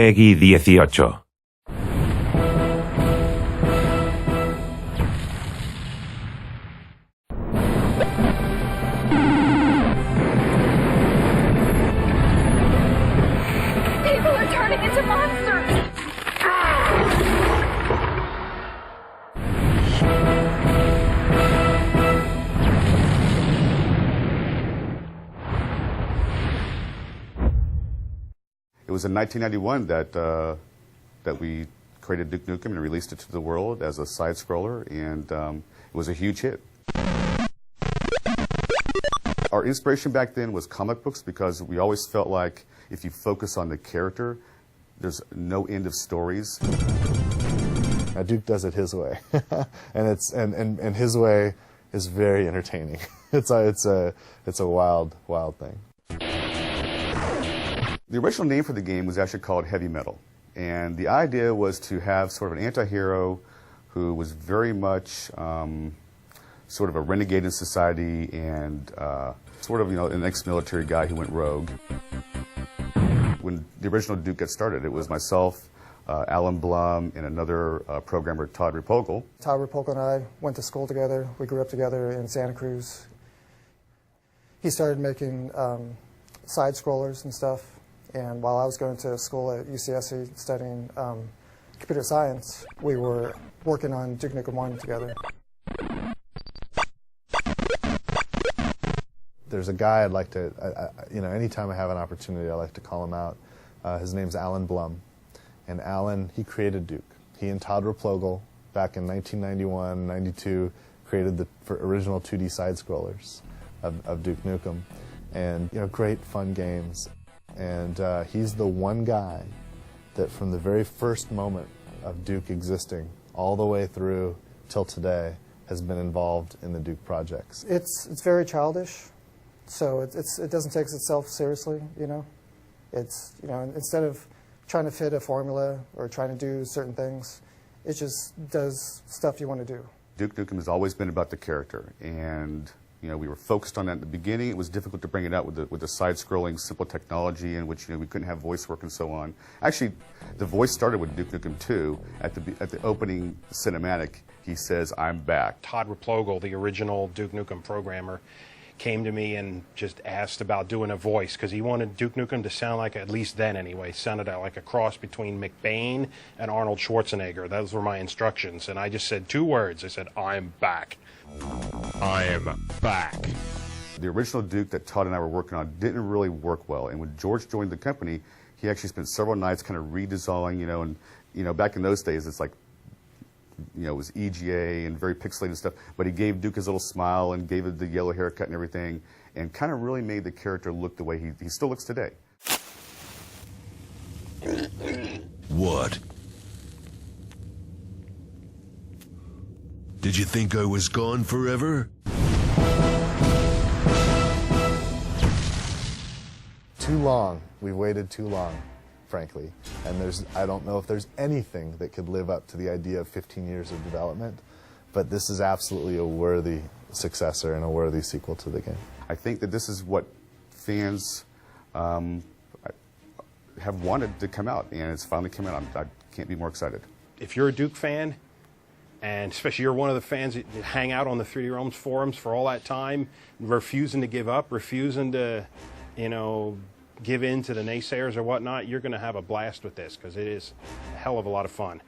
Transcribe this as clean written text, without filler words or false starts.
Peggy 18. People are turning into monsters! It was in 1991 that we created Duke Nukem and released it to the world as a side-scroller, and it was a huge hit. Our inspiration back then was comic books because we always felt like if you focus on the character, there's no end of stories. Duke does it his way, and his way is very entertaining. It's a wild thing. The original name for the game was actually called Heavy Metal, and the idea was to have sort of an anti-hero who was very much sort of a renegade in society and sort of, an ex-military guy who went rogue. When the original Duke got started, it was myself, Alan Blum, and another programmer, Todd Repogel. Todd Repogel and I went to school together. We grew up together in Santa Cruz. He started making side-scrollers and stuff. And while I was going to school at UCSC studying computer science, we were working on Duke Nukem 1 together. There's a guy I'd like to, anytime I have an opportunity, I like to call him out. His name's Alan Blum. And Alan, he created Duke. He and Todd Repogel, back in 1991, 92, created the original 2D side-scrollers of Duke Nukem. And, great fun games. And he's the one guy that from the very first moment of Duke existing all the way through till today has been involved in the Duke projects. It's very childish, so it doesn't take itself seriously, It's, instead of trying to fit a formula or trying to do certain things, it just does stuff you want to do. Duke Nukem has always been about the character, and we were focused on that at the beginning. It was difficult to bring it out with the side-scrolling, simple technology in which we couldn't have voice work and so on. Actually, the voice started with Duke Nukem 2. At the opening cinematic, he says, "I'm back." Todd Repogel, the original Duke Nukem programmer, came to me and just asked about doing a voice because he wanted Duke Nukem to sound like, at least then anyway, sounded like a cross between McBain and Arnold Schwarzenegger. Those were my instructions, and I just said 2 words. I said, "I'm back." I am back. The original Duke that Todd and I were working on didn't really work well, and when George joined the company, he actually spent several nights kind of redesigning, and back in those days, it's like, it was EGA and very pixelated stuff, but he gave Duke his little smile and gave it the yellow haircut and everything, and kind of really made the character look the way he still looks today. What? Did you think I was gone forever? Too long. We've waited too long, frankly. And I don't know if there's anything that could live up to the idea of 15 years of development, but this is absolutely a worthy successor and a worthy sequel to the game. I think that this is what fans have wanted to come out, and it's finally come out. I can't be more excited. If you're a Duke fan, and especially you're one of the fans that hang out on the 3D Realms forums for all that time, refusing to give up, refusing to, give in to the naysayers or whatnot, you're going to have a blast with this because it is a hell of a lot of fun.